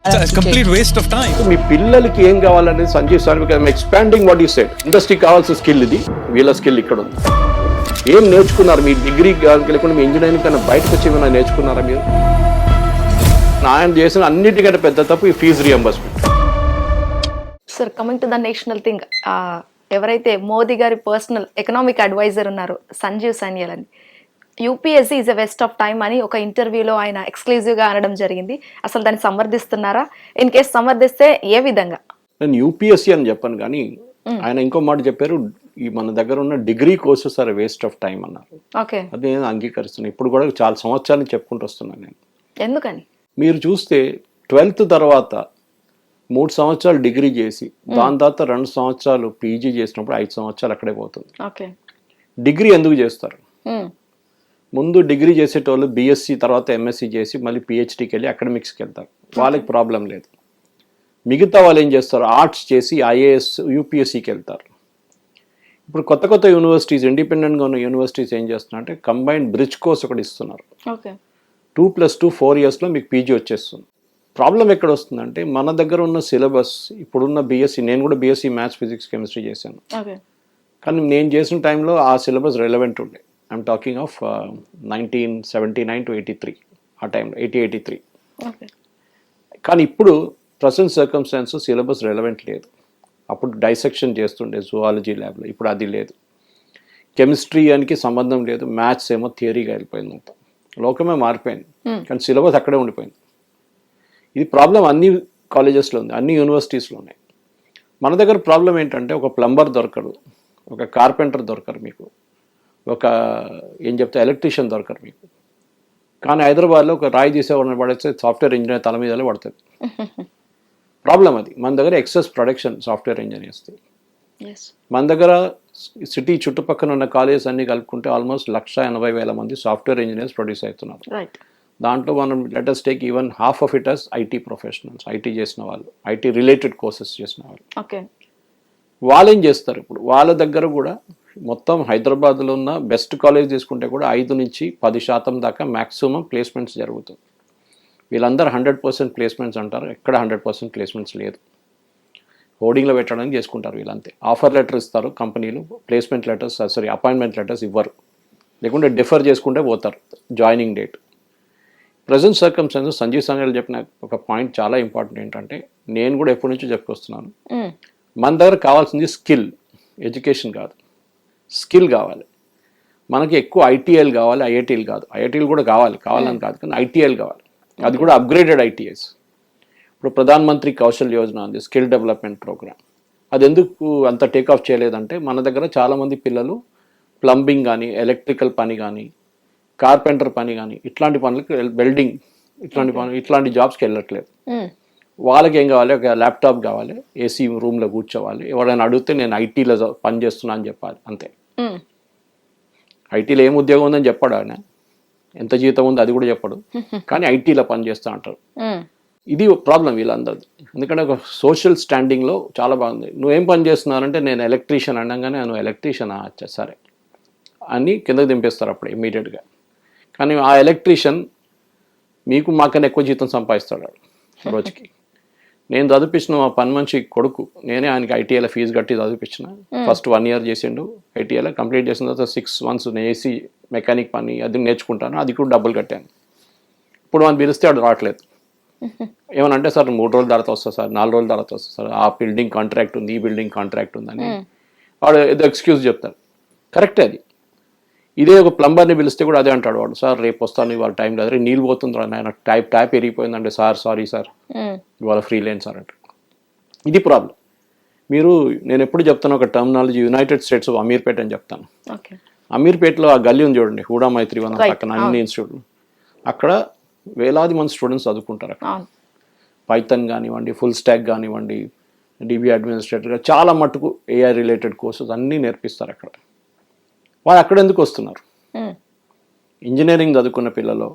It's a complete waste of time. మీ పిల్లలకి ఏం కావాలనేది Sanjeev sir expanding what you said. Industry కావాల్సిన స్కిల్ ఇది, వీళ్ళ స్కిల్ ఇక్కడ ఉంది. ఏం నేర్చుకున్నారు మీ డిగ్రీ లేకుండా మీ ఇంజనీరింగ్ కన్నా బయటకు వచ్చి ఏమైనా నేర్చుకున్నారా మీరు? ఆయన చేసిన అన్నిటికంటే పెద్ద తప్పు ఈ fees reimbursement. Sir, coming to the national thing, ఎవరైతే మోదీ గారి పర్సనల్ ఎకనామిక్ అడ్వైజర్ ఉన్నారో సంజీవ్ సాన్యాల్ అని, UPSC is a waste of time అని ఒక ఇంటర్వ్యూలో ఆయన ఎక్స్క్లూజివ్గా అనడం జరిగింది. అసలు దాన్ని సమర్థిస్తున్నారా? ఇన్ కేసు సమర్థిస్తే ఏ విధంగా? నేను యూపీఎస్సీ అని చెప్పాను, కానీ ఆయన ఇంకో మాట చెప్పారు, ఈ మన దగ్గర ఉన్న degree courses are waste of time అన్నారు. ఓకే, అది నేను అంగీకరిస్తున్నాను. ఇప్పుడు కూడా చాలా సంవత్సరాలు చెప్పుకుంటూ వస్తున్నాను నేను. ఎందుకని? మీరు చూస్తే 12th తర్వాత 3 సంవత్సరాలు డిగ్రీ చేసి దాని తర్వాత 2 సంవత్సరాలు పీజీ చేసినప్పుడు 5 సంవత్సరాలు అక్కడే పోతుంది. ఓకే, డిగ్రీ ఎందుకు చేస్తారు? ముందు డిగ్రీ చేసేటోళ్ళు బీఎస్సీ తర్వాత ఎంఎస్సీ చేసి మళ్ళీ పిహెచ్డీకి వెళ్ళి అకాడమిక్స్కి వెళ్తారు, వాళ్ళకి ప్రాబ్లం లేదు. మిగతా వాళ్ళు ఏం చేస్తారు, ఆర్ట్స్ చేసి ఐఏఎస్ యూపీఎస్సీకి వెళ్తారు. ఇప్పుడు కొత్త కొత్త యూనివర్సిటీస్, ఇండిపెండెంట్గా ఉన్న యూనివర్సిటీస్ ఏం చేస్తున్నారంటే కంబైన్డ్ బ్రిడ్జ్ కోర్స్ ఒకటి ఇస్తున్నారు. ఓకే, 2+2 4 yearsలో మీకు పీజీ వచ్చేస్తుంది. ప్రాబ్లం ఎక్కడ వస్తుందంటే మన దగ్గర ఉన్న సిలబస్, ఇప్పుడున్న బీఎస్సీ, నేను కూడా బీఎస్సీ మ్యాథ్స్ ఫిజిక్స్ కెమిస్ట్రీ చేశాను, కానీ నేను చేసిన టైంలో ఆ సిలబస్ రెలవెంట్ ఉండే. ఐఎమ్ టాకింగ్ ఆఫ్ 1979 to 83, ఆ టైంలో 80-83. కానీ ఇప్పుడు ప్రజెంట్ సర్కమ్స్టాన్సెస్ సిలబస్ రెలవెంట్ లేదు. అప్పుడు డైసెక్షన్ చేస్తుండే జువాలజీ ల్యాబ్లో, ఇప్పుడు అది లేదు. కెమిస్ట్రీ అనికి సంబంధం లేదు, మ్యాథ్స్ ఏమో థియరీగా వెళ్ళిపోయింది. మొత్తం లోకమే మారిపోయింది, కానీ సిలబస్ అక్కడే ఉండిపోయింది. ఇది ప్రాబ్లం అన్ని కాలేజెస్లో ఉంది, అన్ని యూనివర్సిటీస్లో ఉన్నాయి. మన దగ్గర ప్రాబ్లం ఏంటంటే ఒక ప్లంబర్ దొరకడు, ఒక కార్పెంటర్ దొరకరు మీకు, ఒక ఏం చెప్తే ఎలక్ట్రీషియన్ దొరకరు మీకు. కానీ హైదరాబాద్లో ఒక రాయి తీసేవాడిని పడేస్తే సాఫ్ట్వేర్ ఇంజనీర్ తల మీదనే పడుతుంది. ప్రాబ్లం అది. మన దగ్గర ఎక్సెస్ ప్రొడక్షన్ సాఫ్ట్వేర్ ఇంజనీర్స్ది. మన దగ్గర సిటీ చుట్టుపక్కల ఉన్న కాలేజెస్ అన్ని కలుపుకుంటే ఆల్మోస్ట్ 180,000 మంది సాఫ్ట్వేర్ ఇంజనీర్స్ ప్రొడ్యూస్ అవుతున్నారు. దాంట్లో మనం letters take even half of it as IT professionals, IT చేసిన వాళ్ళు, ఐటీ రిలేటెడ్ కోర్సెస్ చేసిన వాళ్ళు. వాళ్ళు ఏం చేస్తారు, ఇప్పుడు వాళ్ళ దగ్గర కూడా మొత్తం హైదరాబాద్లో ఉన్న బెస్ట్ కాలేజ్ తీసుకుంటే కూడా 5 నుంచి 10% దాకా మ్యాక్సిమం ప్లేస్మెంట్స్ జరుగుతుంది. వీళ్ళందరూ 100% ప్లేస్మెంట్స్ అంటారు, ఎక్కడ 100% ప్లేస్మెంట్స్ లేదు. హోర్డింగ్లో పెట్టడానికి చేసుకుంటారు వీళ్ళంతే. ఆఫర్ లెటర్ ఇస్తారు కంపెనీలు, ప్లేస్మెంట్ లెటర్స్ అపాయింట్మెంట్ లెటర్స్ ఇవ్వరు, లేకుంటే డిఫర్ చేసుకుంటే పోతారు joining date. Present circumstances Sanjeev Sanyal చెప్పిన ఒక పాయింట్ చాలా ఇంపార్టెంట్. ఏంటంటే నేను కూడా ఎప్పటి నుంచో చెప్పుకొస్తున్నాను, మన దగ్గర కావాల్సింది స్కిల్, ఎడ్యుకేషన్ కాదు, స్కిల్ కావాలి. మనకి ఎక్కువ ఐటీఐలు కావాలి, ఐఐటీలు కాదు. ఐఐటీలు కూడా కావాలని కాదు, కానీ ఐటీఐలు కావాలి, అది కూడా అప్గ్రేడెడ్ ఐటీఐస్. ఇప్పుడు ప్రధాన్ మంత్రి కౌశల్ యోజన ఉంది, స్కిల్ డెవలప్మెంట్ ప్రోగ్రామ్. అది ఎందుకు అంత టేక్ ఆఫ్ చేయలేదంటే మన దగ్గర చాలామంది పిల్లలు ప్లంబింగ్ కానీ, ఎలక్ట్రికల్ పని కానీ, కార్పెంటర్ పని కానీ, ఇట్లాంటి పనులకు, వెల్డింగ్ ఇట్లాంటి జాబ్స్కి వెళ్ళట్లేదు. వాళ్ళకి ఏం కావాలి, ఒక ల్యాప్టాప్ కావాలి, ఏసీ రూమ్లో కూర్చోవాలి. ఎవరైనా అడిగితే నేను ఐటీలో పని చేస్తున్నా అని చెప్పాలి, అంతే. ఐటీలో ఏం ఉద్యోగం ఉందని చెప్పాడు ఆయన, ఎంత జీతం ఉంది అది కూడా చెప్పడు, కానీ ఐటీలో పని చేస్తా అంటారు. ఇది ప్రాబ్లం వీళ్ళందరిది. ఎందుకంటే ఒక సోషల్ స్టాండింగ్లో చాలా బాగుంది. నువ్వేం పని చేస్తున్నారంటే నేను ఎలక్ట్రీషియన్ అనగానే నువ్వు ఎలక్ట్రీషియనా, అచ్చా సరే అని కిందకి దింపేస్తారు అప్పుడు ఇమీడియట్గా. కానీ ఆ ఎలక్ట్రీషియన్ మీకు మాకన్నా ఎక్కువ జీతం సంపాదిస్తాడు రోజుకి. నేను చదివించిన మా పని మనిషి కొడుకు, నేనే ఆయనకి ఐటీఐలో ఫీజు కట్టి చదివించిన. ఫస్ట్ 1 year చేసిండు ఐటీఐలో, కంప్లీట్ చేసిన తర్వాత 6 months ఏసీ మెకానిక్ పని అది నేర్చుకుంటాను, అది కూడా డబ్బులు కట్టాను. ఇప్పుడు మనం పిలిస్తే వాడు రావట్లేదు. ఏమనంటే సార్ 3 రోజుల తర్వాత వస్తా సార్, 4 రోజుల తర్వాత వస్తా సార్, ఆ బిల్డింగ్ కాంట్రాక్ట్ ఉంది, ఈ బిల్డింగ్ కాంట్రాక్ట్ ఉందని వాడు ఏదో ఎక్స్క్యూజ్ చెప్తాడు. కరెక్టే అది. ఇదే ఒక ప్లంబర్ని పిలిస్తే కూడా అదే అంటాడు వాడు, సార్ రేపు వస్తాను, ఇవాళ టైం లేదు, నీళ్ళు పోతుంది ఆయన, ట్యాప్ ఎరిగిపోయిందంటే సార్ సారీ సార్ ఇవాళ ఫ్రీ లేని సార్ అంటారు. ఇది ప్రాబ్లం. నేను ఎప్పుడు చెప్తాను ఒక terminology, United states of Ameerpet అని చెప్తాను. అమీర్పేట్లో ఆ గల్లీ ఉంది చూడండి, హూడా మైత్రివనం పక్కన అన్ని ఇన్స్టిట్యూట్లు, అక్కడ వేలాది మంది స్టూడెంట్స్ చదువుకుంటారు. అక్కడ పైథాన్ కానివ్వండి, ఫుల్ స్టాక్ కానివ్వండి, డిబి అడ్మినిస్ట్రేటర్గా చాలా మట్టుకు ఏఐ రిలేటెడ్ కోర్సెస్ అన్నీ నేర్పిస్తారు అక్కడ. వాళ్ళు అక్కడ ఎందుకు వస్తున్నారు? ఇంజనీరింగ్ చదువుకున్న పిల్లలు,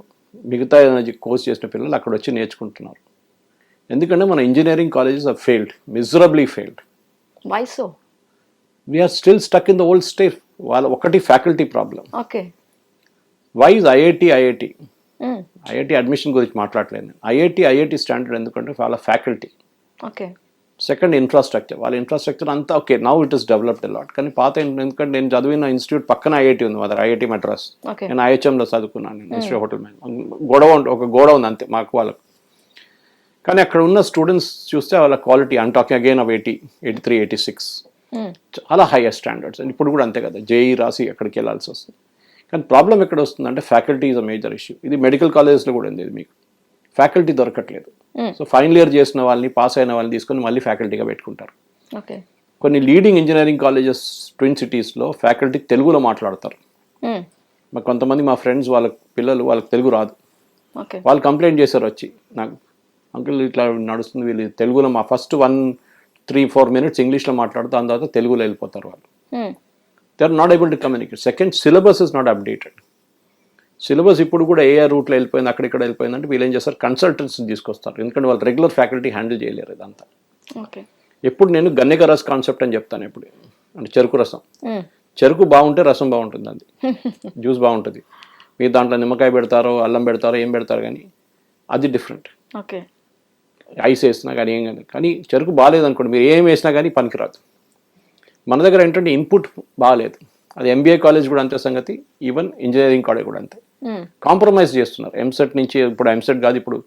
మిగతా కోర్స్ చేసిన పిల్లలు అక్కడ వచ్చి నేర్చుకుంటున్నారు. ఎందుకంటే మన engineering colleges are failed, miserably failed. Why so? We are still stuck in the old state. వాళ్ళ ఒకటి faculty problem. Okay. Why is IIT? IIT admission గురించి మాట్లాడలేదు. ఐఐటి స్టాండర్డ్ ఎందుకంటే వాళ్ళ ఫ్యాకల్టీ, ఓకే, సెకండ్ ఇన్ఫ్రాస్ట్రక్చర్. వాళ్ళ ఇన్ఫ్రాస్ట్రక్చర్ అంతా okay, now it is developed lot. కానీ పాత ఎందుకంటే నేను చదివిన ఇన్స్టిట్యూట్ పక్కన ఐఐటి ఉంది, మదర్ ఐఐటి మద్రాస్. నేను ఐహెచ్ఎంలో చదువుకున్నాను, ఇన్స్టిట్యూట్ హోటల్ మేనేజ్మెంట్. ఒక గోడ ఉంది అంతే మాకు వాళ్ళకు. కానీ అక్కడ ఉన్న స్టూడెంట్స్ చూస్తే వాళ్ళ quality, I'm talking again of 83, 86 చాలా హైయెస్ట్ స్టాండర్డ్స్. అండ్ ఇప్పుడు కూడా అంతే కదా, జేఈ రాసి అక్కడికి వెళ్ళాల్సి వస్తుంది. కానీ ప్రాబ్లం ఎక్కడ వస్తుందంటే faculty is a major issue. ఇది మెడికల్ కాలేజెస్లో కూడా ఉంది, మీకు ఫ్యాకల్టీ దొరకట్లేదు. సో ఫైనల్ ఇయర్ చేసిన వాళ్ళని, పాస్ అయిన వాళ్ళని తీసుకొని మళ్ళీ ఫ్యాకల్టీగా పెట్టుకుంటారు. కొన్ని లీడింగ్ ఇంజనీరింగ్ కాలేజెస్ ట్విన్ సిటీస్లో ఫ్యాకల్టీ తెలుగులో మాట్లాడతారు. మాకు కొంతమంది మా ఫ్రెండ్స్ వాళ్ళ పిల్లలు, వాళ్ళకి తెలుగు రాదు, వాళ్ళు కంప్లైంట్ చేశారు వచ్చి నాకు, అంకుల్ ఇట్లా నడుస్తుంది, వీళ్ళు తెలుగులో మా ఫస్ట్ 1-3-4 minutes ఇంగ్లీష్లో మాట్లాడుతూ దాని తర్వాత తెలుగులో వెళ్ళిపోతారు వాళ్ళు. They are not able to communicate. Second, syllabus is not updated. Syllabus ఇప్పుడు కూడా ఏ రూట్లో వెళ్ళిపోయింది, అక్కడిక్కడ వెళ్ళిపోయిందంటే వీళ్ళు ఏం చేస్తారు, కన్సల్టెంట్స్ తీసుకొస్తారు. ఎందుకంటే వాళ్ళు రెగ్యులర్ ఫ్యాకల్టీ హ్యాండిల్ చేయలేరు ఇదంతా. ఎప్పుడు నేను గన్నెక రస్ కాన్సెప్ట్ అని చెప్తాను ఎప్పుడు, అంటే చెరుకు రసం. చెరుకు బాగుంటే రసం బాగుంటుంది, అది జ్యూస్ బాగుంటుంది. మీరు దాంట్లో నిమ్మకాయ పెడతారో, అల్లం పెడతారో, ఏం పెడతారు, కానీ అది డిఫరెంట్. ఐస్ వేసినా కానీ ఏం కానీ చెరుకు బాగాలేదనుకోండి, మీరు ఏం వేసినా కానీ పనికిరాదు. మన దగ్గర ఏంటంటే ఇన్పుట్ బాగాలేదు. అది ఎంబీఏ కాలేజ్ కూడా అంతే సంగతి, ఈవెన్ ఇంజనీరింగ్ కాలేజ్ కూడా అంతే. కాంప్రమైజ్ చేస్తున్నారు. ఎంసెట్ నుంచి, ఇప్పుడు ఎంసెట్ కాదు, ఇప్పుడు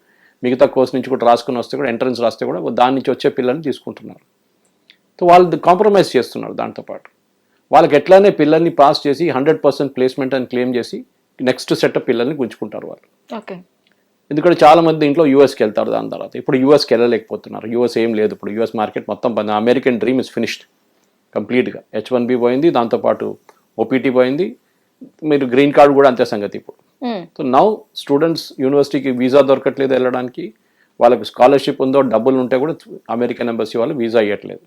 మిగతా కోర్స్ నుంచి కూడా రాసుకుని వస్తే కూడా, ఎంట్రన్స్ రాస్తే కూడా దాని నుంచి వచ్చే పిల్లల్ని తీసుకుంటున్నారు. సో వాళ్ళు కాంప్రమైజ్ చేస్తున్నారు. దాంతోపాటు వాళ్ళకి ఎట్లానే పిల్లల్ని పాస్ చేసి 100% ప్లేస్మెంట్ అని క్లెయిమ్ చేసి నెక్స్ట్ సెటప్ పిల్లల్ని గుంజుకుంటారు వాళ్ళు. ఎందుకంటే చాలా మంది ఇంట్లో యూఎస్కి వెళ్తారు. దాని తర్వాత ఇప్పుడు యూఎస్కి వెళ్ళలేకపోతున్నారు. యూఎస్ ఏం లేదు ఇప్పుడు, యూఎస్ మార్కెట్ మొత్తం బంద్. అమెరికన్ డ్రీమ్ ఇస్ ఫినిష్డ్ కంప్లీట్గా. H1B పోయింది, దాంతోపాటు OPT పోయింది, మీరు గ్రీన్ కార్డ్ కూడా అంతే సంగతి ఇప్పుడు. సో నౌ స్టూడెంట్స్ యూనివర్సిటీకి వీసా దొరకట్లేదు వెళ్ళడానికి, వాళ్ళకి స్కాలర్షిప్ ఉందో డబ్బులు ఉంటే కూడా అమెరికన్ ఎంబసీ వాళ్ళు వీసా ఇవ్వట్లేదు.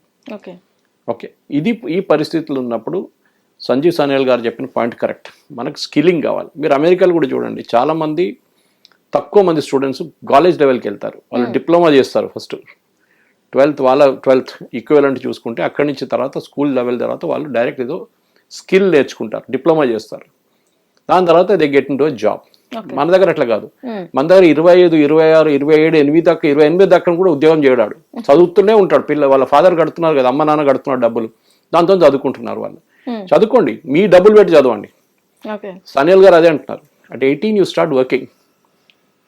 ఓకే, ఈ పరిస్థితులు ఉన్నప్పుడు సంజీవ్ సాన్యాల్ గారు చెప్పిన పాయింట్ కరెక్ట్. మనకు స్కిల్లింగ్ కావాలి. మీరు అమెరికాలో కూడా చూడండి, చాలామంది తక్కువ మంది స్టూడెంట్స్ కాలేజ్ లెవెల్కి వెళ్తారు. వాళ్ళు డిప్లొమా చేస్తారు ఫస్ట్, 12th ఈక్వలెంట్ చూసుకుంటే, అక్కడి నుంచి తర్వాత స్కూల్ లెవెల్ తర్వాత వాళ్ళు డైరెక్ట్ ఏదో స్కిల్ నేర్చుకుంటారు, డిప్లొమా చేస్తారు. దాని తర్వాత they get in to job. మన దగ్గర అట్లా కాదు. మన దగ్గర 25, 26, 27, 28 దాకా కూడా ఉద్యోగం చేయడాడు, చదువుతూనే ఉంటాడు. వాళ్ళ ఫాదర్ కడుతున్నారు కదా, అమ్మ నాన్న కడుతున్నారు డబ్బులు, దాంతో చదువుకుంటున్నారు వాళ్ళు. చదువుకోండి, మీ డబ్బులు పెట్టి చదవండి. సనియల్ గారు అదే అంటున్నారు, at 18 you start working.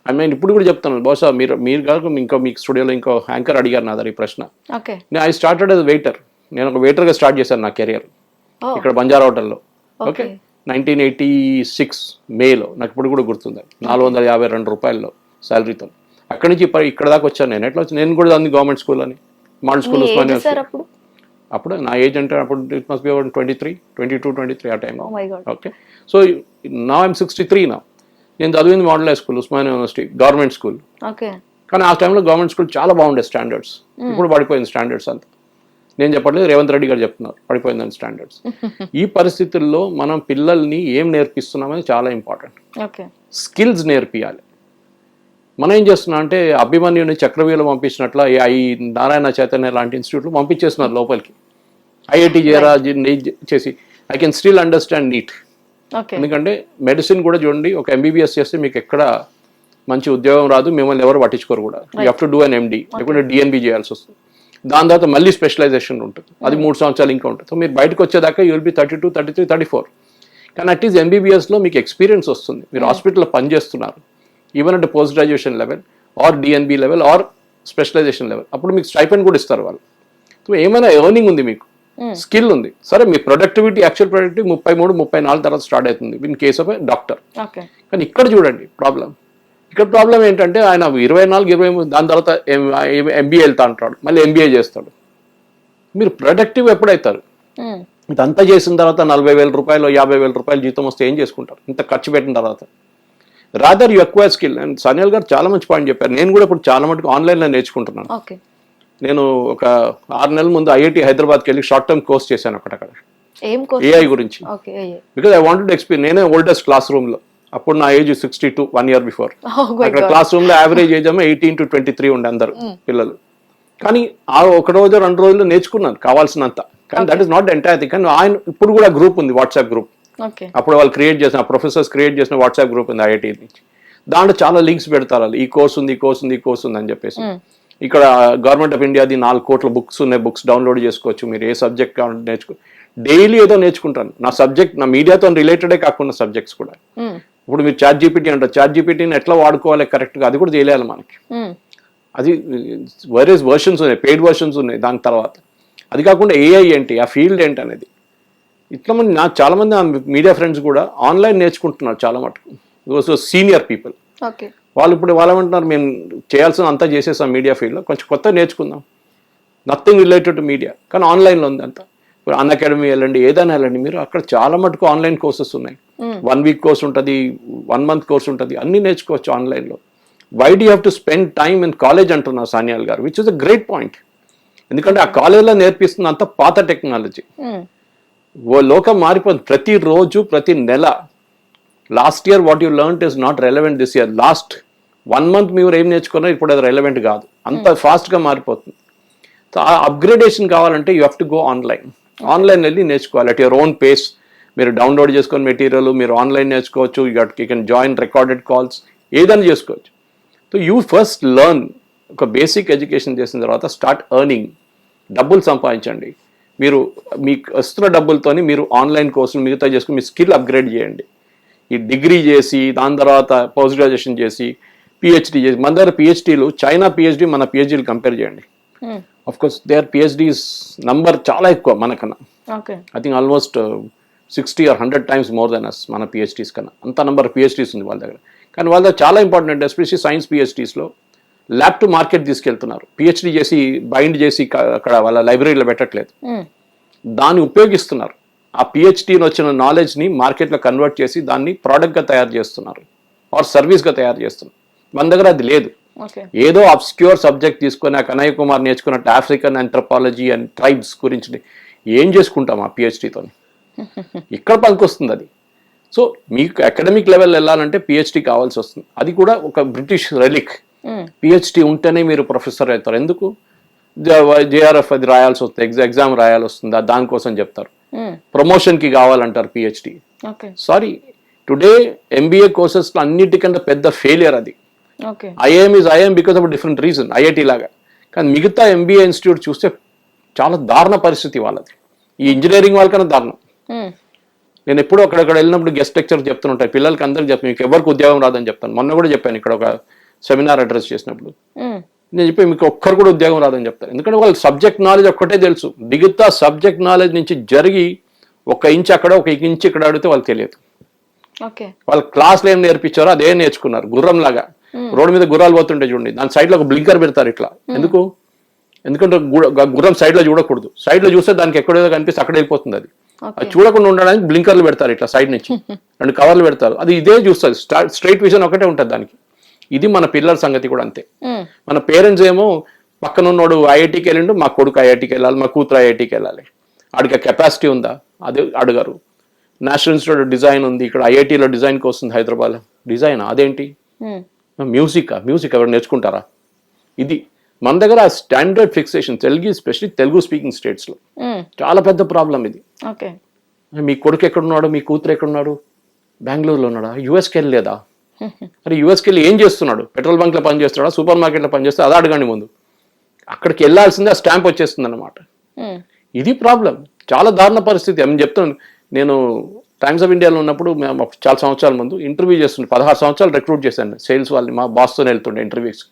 I mean ఇప్పుడు కూడా చెప్తాను, బహుశా మీరు కాదు ఇంకో మీ స్టూడియోలో ఇంకో యాంకర్ అడిగారు నా దగ్గర ఈ ప్రశ్న. I started as waiter. నేను ఒక వెయిటర్గా స్టార్ట్ చేశాను నా కెరియర్ ఇక్కడ బంజారా హోటల్లో. ఓకే, 1986 మేలో, నాకు ఇప్పుడు కూడా గుర్తుంది, 452 రూపాయల్లో శాలరీతో. అక్కడి నుంచి ఇక్కడ దాకా వచ్చాను. నేను ఎట్లా వచ్చాను, నేను కూడా అంది గవర్నమెంట్ స్కూల్ అని, మోడల్ స్కూల్ ఉస్మానియా. అప్పుడు నా ఏజ్ అంటే అప్పుడు ఇట్ మస్ట్ బి అబౌట్ 22-23 ఆ టైంలో. ఓకే, సో నా ఐఎమ్ 63 నా. నేను చదివింది model high school, Osmania university, government school. కానీ ఆ టైంలో గవర్నమెంట్ స్కూల్ చాలా బాగుండే స్టాండర్డ్స్. ఇప్పుడు పడిపోయింది స్టాండర్డ్స్ అంతా. నేను చెప్పట్లేదు, రేవంత్ రెడ్డి గారు చెప్తున్నారు పడిపోయిందని స్టాండర్డ్స్. ఈ పరిస్థితుల్లో మనం పిల్లల్ని ఏం నేర్పిస్తున్నామని చాలా ఇంపార్టెంట్. స్కిల్స్ నేర్పియాలి. మనం ఏం చేస్తున్నాం అంటే అభిమన్యుని చక్రవ్యూహలో పంపించినట్ల ఈ నారాయణ చైతన్య లాంటి ఇన్స్టిట్యూట్లు పంపించేస్తున్నారు లోపలికి. ఐఐటి చేరా చేసి I can still understand NEET. ఎందుకంటే మెడిసిన్ కూడా చూడండి, ఒక MBBS చేస్తే మీకు ఎక్కడ మంచి ఉద్యోగం రాదు, మిమ్మల్ని ఎవరు పట్టించుకోరు కూడా. You have to do an MD, లేకుంటే DNB చేయాల్సి వస్తుంది. దాని తర్వాత మళ్ళీ స్పెషలైజేషన్ ఉంటుంది, అది 3 సంవత్సరాలు ఇంకా ఉంటుంది. సో మీరు బయటకు వచ్చేదాకా యూ విల్ బి 32, 33, 34. కానీ అట్లీస్ట్ MBBSలో మీకు ఎక్స్పీరియన్స్ వస్తుంది, మీరు హాస్పిటల్లో పనిచేస్తున్నారు, ఈవెన్ అంటే post graduation level or DNB level or specialization level. అప్పుడు మీకు స్టైపెండ్ కూడా ఇస్తారు వాళ్ళు. సో ఏమైనా ఎర్నింగ్ ఉంది, మీకు స్కిల్ ఉంది. సరే, మీ ప్రొడక్టివిటీ, యాక్చువల్ ప్రొడక్టివిటీ 33, 34 తర్వాత స్టార్ట్ అవుతుంది in case of a doctor. కానీ ఇక్కడ చూడండి ప్రాబ్లం. ఇక్కడ ప్రాబ్లం ఏంటంటే ఆయన 24, 23 దాని తర్వాత MBA వెళ్తా అంటాడు, మళ్ళీ MBA చేస్తాడు. మీరు ప్రొడక్టివ్ ఎప్పుడైతారు? ఇదంతా చేసిన తర్వాత 40,000 రూపాయలు 50,000 రూపాయలు జీతం వస్తే ఏం చేసుకుంటారు ఇంత ఖర్చు పెట్టిన తర్వాత? Rather you acquire skill. And Sanyal గారు చాలా మంచి పాయింట్ చెప్పారు. నేను కూడా ఇప్పుడు చాలా మటుకు ఆన్లైన్లో నేర్చుకుంటున్నాను. నేను ఒక 6 నెలల ముందు IIT హైదరాబాద్కి వెళ్ళి షార్ట్ టర్మ్ కోర్స్ చేశాను అక్కడ AI గురించి. Because I wanted experience. నేనే ఓల్డెస్ట్ క్లాస్ రూమ్ లో, అప్పుడు నా ఏజ్ 62, 1 year బిఫోర్. అక్కడ క్లాస్ రూమ్ లో యావరేజ్ ఏజ్ ఏమో 18 to 23 ఉండే అందరు పిల్లలు. కానీ ఆ 1 రోజు 2 రోజుల్లో నేర్చుకున్నాను కావాల్సినంత. కానీ that is not entire thing. కానీ ఆయన ఇప్పుడు కూడా గ్రూప్ ఉంది, వాట్సాప్ గ్రూప్. అప్పుడు వాళ్ళు క్రియేట్ చేసిన, ప్రొఫెసర్స్ క్రియేట్ చేసిన వాట్సాప్ గ్రూప్ ఉంది IIT నుంచి. దాంట్లో చాలా లింక్స్ పెడతారు వాళ్ళు, ఈ కోర్స్ ఉంది ఈ కోర్స్ ఉంది ఈ కోర్స్ ఉంది అని చెప్పేసి. ఇక్కడ గవర్నమెంట్ ఆఫ్ ఇండియాది 4 కోట్ల బుక్స్ ఉన్నాయి, బుక్స్ డౌన్లోడ్ చేసుకోవచ్చు, మీరు ఏ సబ్జెక్ట్ కావాలంటే నేర్చుకో. డైలీ ఏదో నేర్చుకుంటాను, నా సబ్జెక్ట్ నా మీడియాతో రిలేటెడే కాకుండా సబ్జెక్ట్స్ కూడా. ఇప్పుడు మీరు చాట్ జీపీటీ అంటారు, చాట్ జీపీటీని ఎట్లా వాడుకోవాలి కరెక్ట్గా అది కూడా తెలియాలి మనకి. అది వేరియస్ వర్షన్స్ ఉన్నాయి, పెయిడ్ వర్షన్స్ ఉన్నాయి దాని తర్వాత. అది కాకుండా ఏఐ ఏంటి, ఆ ఫీల్డ్ ఏంటి అనేది. ఇట్లా మంది నాకు చాలా మంది మీడియా ఫ్రెండ్స్ కూడా ఆన్లైన్ నేర్చుకుంటున్నారు చాలా మటుకు, సీనియర్ పీపుల్. వాళ్ళు ఇప్పుడు వాళ్ళమంటున్నారు, మేము చేయాల్సిన అంతా చేసేసాం మీడియా ఫీల్డ్లో, కొంచెం కొత్త నేర్చుకుందాం, నథింగ్ రిలేటెడ్ టు మీడియా, కానీ ఆన్లైన్లో ఉంది అంతా. ఇప్పుడు అన్ అకాడమీ వెళ్ళండి, ఏదైనా వెళ్ళండి మీరు, అక్కడ చాలా మటుకు ఆన్లైన్ కోర్సెస్ ఉన్నాయి. 1 వీక్ కోర్స్ ఉంటుంది, 1 మంత్ కోర్స్ ఉంటుంది, అన్నీ నేర్చుకోవచ్చు ఆన్లైన్లో. Why do have to spend time in college అంటున్నారు సానియాల్ గారు, which is a great point. ఎందుకంటే ఆ కాలేజ్లో నేర్పిస్తున్న అంత పాత టెక్నాలజీ. లోకం మారిపోతుంది ప్రతిరోజు, ప్రతి నెల. Last year what you learn is not relevant this year. Last 1 month మీరు ఏం నేర్చుకున్నా ఇప్పుడు అది రెలవెంట్ కాదు, అంత ఫాస్ట్గా మారిపోతుంది. సో ఆ అప్గ్రేడేషన్ కావాలంటే you have to go online. Online వెళ్ళి నేర్చుకోవాలి అట్ యువర్ ఓన్ పేస్. మీరు డౌన్లోడ్ చేసుకొని మెటీరియల్ మీరు ఆన్లైన్ నేర్చుకోవచ్చు, you can join recorded calls, ఏదైనా చేసుకోవచ్చు. సో యూ ఫస్ట్ లెర్న్, ఒక బేసిక్ ఎడ్యుకేషన్ చేసిన తర్వాత స్టార్ట్ ఎర్నింగ్, డబ్బులు సంపాదించండి. మీరు మీకు వస్తున్న డబ్బులతోని మీరు ఆన్లైన్ కోర్సులు మిగతా చేసుకుని మీ స్కిల్ అప్గ్రేడ్ చేయండి. ఈ డిగ్రీ చేసి దాని తర్వాత పోస్ట్ గ్రాడ్యుయేషన్ చేసి పిహెచ్డి చేసి, మన దగ్గర పిహెచ్డీలు చైనా పిహెచ్డి మన పిహెచ్డీలు కంపేర్ చేయండి. Of course there PhDs number చాలా ఎక్కువ మనకన్నా. I think almost 60 or 100 times more than us మన పిహెచ్డీస్ కన్నా. అంత నంబర్ పిహెచ్డీస్ ఉంది వాళ్ళ దగ్గర. కానీ వాళ్ళ దగ్గర చాలా ఇంపార్టెంట్, ఎస్పెషల్లీ సైన్స్ పిహెచ్డీస్లో ల్యాబ్ టు మార్కెట్ తీసుకెళ్తున్నారు. పిహెచ్డీ చేసి బైండ్ చేసి అక్కడ వాళ్ళ లైబ్రరీలో పెట్టట్లేదు, దాన్ని ఉపయోగిస్తున్నారు. ఆ పిహెచ్డీని వచ్చిన నాలెడ్జ్ని మార్కెట్లో కన్వర్ట్ చేసి దాన్ని ప్రోడక్ట్గా తయారు చేస్తున్నారు, ఆర్ సర్వీస్గా తయారు చేస్తున్నారు. మన దగ్గర అది లేదు. ఏదో అబ్స్క్యూర్ సబ్జెక్ట్ తీసుకొని ఆ కనయ్య కుమార్ నేర్చుకున్నట్టు ఆఫ్రికన్ ఆంథ్రోపాలజీ అండ్ ట్రైబ్స్ గురించి ఏం చేసుకుంటాం ఆ పిహెచ్డీతో? ఇక్కడ పనికొస్తుంది అది. సో మీకు అకాడమిక్ లెవెల్ వెళ్ళాలంటే పిహెచ్డీ కావాల్సి వస్తుంది. అది కూడా ఒక బ్రిటిష్ రెలిక్. పిహెచ్డీ ఉంటేనే మీరు ప్రొఫెసర్ అవుతారు. ఎందుకు? జేఆర్ఎఫ్ అది రాయాల్సి వస్తుంది, ఎగ్జామ్ రాయాల్సి వస్తుంది, దానికోసం చెప్తారు. ప్రమోషన్కి కావాలంటారు పిహెచ్డీ. సారీ, టుడే ఎంబీఏ కోర్సెస్లో అన్నిటికంటే పెద్ద ఫెయిలియర్ అది. IIM is IIM because of different reason, IIT లాగా. కానీ మిగతా ఎంబీఏ ఇన్స్టిట్యూట్ చూస్తే చాలా దారుణ పరిస్థితి వాళ్ళది. ఈ ఇంజనీరింగ్ వాళ్ళకన్నా దారుణం. నేను ఎప్పుడు అక్కడక్కడ వెళ్ళినప్పుడు గెస్ట్ లెక్చర్ చెప్తుంటాయి, పిల్లలకి అందరికి చెప్తాను, మీకు ఎవరికి ఉద్యోగం రాదని చెప్తాను. మొన్న కూడా చెప్పాను ఇక్కడ ఒక సెమినార్ అడ్రస్ చేసినప్పుడు. నేను చెప్పి మీకు ఒక్కరు కూడా ఉద్యోగం రాదని చెప్తాను. ఎందుకంటే వాళ్ళకి సబ్జెక్ట్ నాలెడ్జ్ ఒక్కటే తెలుసు. మిగతా సబ్జెక్ట్ నాలెడ్జ్ నుంచి జరిగి 1 ఇంచ్ అక్కడ 1 ఇంచ్ ఇక్కడ అడిగితే వాళ్ళకి తెలియదు. వాళ్ళ క్లాస్లో ఏం నేర్పించారో అదే నేర్చుకున్నారు. గుర్రం లాగా రోడ్డు మీద గుర్రాలు పోతుంటే చూడండి, దాని సైడ్ లో ఒక బ్లింకర్ పెడతారు ఇట్లా. ఎందుకు? ఎందుకంటే గుర్రం సైడ్ లో చూడకూడదు. సైడ్ లో చూస్తే దానికి ఎక్కడేదో కనిపిస్తే అక్కడ వెళ్ళిపోతుంది. అది చూడకుండా ఉండడానికి బ్లింకర్లు పెడతారు ఇట్లా సైడ్ నుంచి, 2 కవర్లు పెడతారు. అది ఇదే చూస్తుంది, స్ట్రైట్ విజన్ ఒకటే ఉంటుంది దానికి. ఇది మన పిల్లల సంగతి కూడా అంతే. మన పేరెంట్స్ ఏమో పక్కన ఉన్నోడు ఐఐటికి వెళ్ళిండు, మా కొడుకు ఐఐటికి వెళ్ళాలి, మా కూతురు ఐఐటికి వెళ్ళాలి. ఆడికి కెపాసిటీ ఉందా అదే అడగారు. నేషనల్ ఇన్స్టిట్యూట్ ఆఫ్ డిజైన్ ఉంది, ఇక్కడ ఐఐటిలో డిజైన్కి వస్తుంది, హైదరాబాద్ డిజైన్ అదేంటి? మ్యూజిక్ ఎవరు నేర్చుకుంటారా? ఇది మన దగ్గర standard fixation. Telugu especially Telugu speaking స్టేట్స్లో చాలా పెద్ద ప్రాబ్లం ఇది. మీ కొడుకు ఎక్కడున్నాడు, మీ కూతురు ఎక్కడున్నాడు? బెంగళూరులో ఉన్నాడా? యూఎస్కి వెళ్ళలేదా? అరే యూఎస్కి వెళ్ళి ఏం చేస్తున్నాడు? పెట్రోల్ బంక్లో పని చేస్తున్నాడా, సూపర్ మార్కెట్లో పని చేస్తాడు? అదే అడగండి ముందు. అక్కడికి వెళ్ళాల్సిందే, ఆ స్టాంప్ వచ్చేస్తుంది అనమాట. ఇది ప్రాబ్లం, చాలా దారుణ పరిస్థితి. నేను చెప్తాను, నేను టైమ్స్ ఆఫ్ ఇండియాలో ఉన్నప్పుడు మేము చాలా సంవత్సరాల ముందు ఇంటర్వ్యూ చేస్తుండే, 16 సంవత్సరాలు రిక్రూట్ చేశాను సేల్స్ వాళ్ళని. మా బాస్తో వెళ్తుండే ఇంటర్వ్యూస్.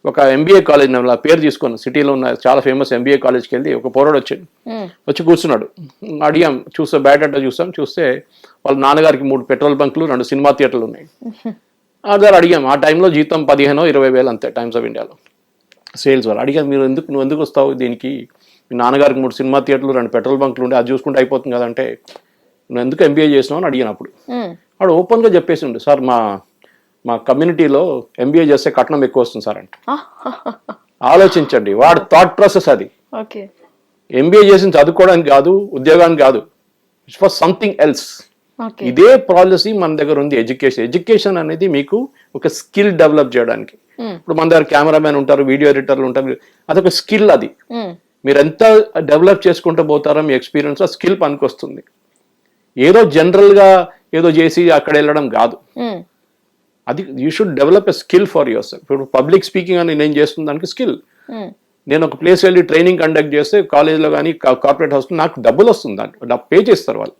ఒక ఎంబీఏ కాలేజ్ నా పేరు తీసుకున్నాను, సిటీలో ఉన్న చాలా ఫేమస్ ఎంబీఏ కాలేజ్కి వెళ్ళి ఒక పోరాడు వచ్చి కూర్చున్నాడు. అడిగాం, చూస్తే బయోడేటా చూస్తే వాళ్ళ నాన్నగారికి 3 పెట్రోల్ బంకులు, 2 సినిమా థియేటర్లు ఉన్నాయి. అదే అడిగాం, ఆ టైంలో జీతం 15,000-20,000 వేలు అంతే టైమ్స్ ఆఫ్ ఇండియాలో సేల్స్ వాళ్ళు. అడిగాం, నువ్వు ఎందుకు వస్తావు దీనికి? మీ నాన్నగారికి 3 సినిమా థియేటర్లు, 2 పెట్రోల్ బంకులు ఉండే, అది చూసుకుంటే అయిపోతుంది కదంటే, నువ్వు ఎందుకు ఎంబీఏ చేసినావు అని అడిగినప్పుడు వాడు ఓపెన్గా చెప్పేసి ఉండే, సార్ మా కమ్యూనిటీలో ఎంబీఏ చేస్తే కట్నం ఎక్కువ వస్తుంది సార్ అంటే. ఆలోచించండి, వాడు థాట్ ప్రాసెస్ అది. ఎంబీఏ చేసి చదువుకోవడానికి కాదు, ఉద్యోగానికి కాదు, ఇట్స్ ఫర్ సంథింగ్ ఎల్స్. ఇదే పాలసీ మన దగ్గర ఉంది. ఎడ్యుకేషన్ అనేది మీకు ఒక స్కిల్ డెవలప్ చేయడానికి. ఇప్పుడు మన దగ్గర కెమెరామెన్ ఉంటారు, వీడియో ఎడిటర్లు ఉంటారు, అదొక స్కిల్. అది మీరు ఎంత డెవలప్ చేసుకుంటూ పోతారో మీ ఎక్స్పీరియన్స్ ఆ స్కిల్ పనికొస్తుంది. ఏదో జనరల్ గా ఏదో చేసి అక్కడ వెళ్ళడం కాదు. అది you should develop a skill for your self. ఇప్పుడు పబ్లిక్ స్పీకింగ్ అని నేను చేస్తున్న దానికి స్కిల్. నేను ఒక ప్లేస్ వెళ్ళి ట్రైనింగ్ కండక్ట్ చేస్తే కాలేజ్లో కానీ కార్పొరేట్ హౌస్లో నాకు డబ్బులు వస్తుంది, నాకు పే చేస్తారు వాళ్ళు.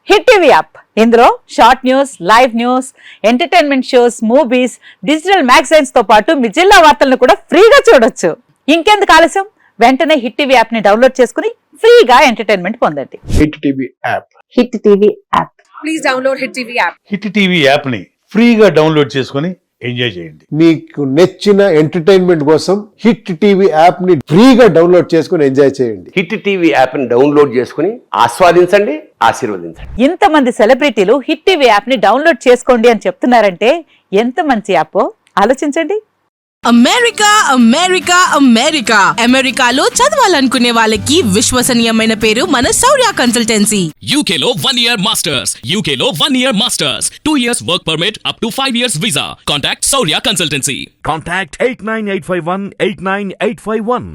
హిట్ టీవీ యాప్, ఇందులో short news, live news, entertainment shows, movies, digital magazines తో పాటు మీ జిల్లా వార్తలను కూడా ఫ్రీగా చూడొచ్చు. ఇంకెందుకు ఆలస్యం, వెంటనే హిట్ టీవీ యాప్ ని డౌన్లోడ్ చేసుకుని ఫ్రీగా ఎంటర్టైన్మెంట్ పొందండి. Hit TV app. Hit TV app. Please download hit TV app. Hit TV app ని ఫ్రీగా డౌన్లోడ్ చేసుకుని ఎంజాయ్ చేయండి. మీకు నచ్చిన ఎంటర్టైన్మెంట్ కోసం హిట్ టీవీ యాప్ ని ఫ్రీగా డౌన్లోడ్ చేసుకుని ఎంజాయ్ చేయండి. హిట్ టీవీ యాప్ ని డౌన్లోడ్ చేసుకుని ఆస్వాదించండి, ఆశీర్వదించండి. ఇంతమంది సెలబ్రిటీలు హిట్ టీవీ యాప్ ని డౌన్లోడ్ చేసుకోండి అని చెప్తున్నారంటే ఎంత మంచి యాప్ ఆలోచించండి. అమెరికా అమెరికా అమెరికా అమెరికాలో చదవాలనుకునే వాళ్ళకి విశ్వసనీయమైన పేరు మన శౌర్య కన్సల్టెన్సీ. UK లో 1 year masters, UK లో 1 year masters, 2 years work permit up to 5 years visa. Contact Saurya Consultancy. Contact 89851 89851.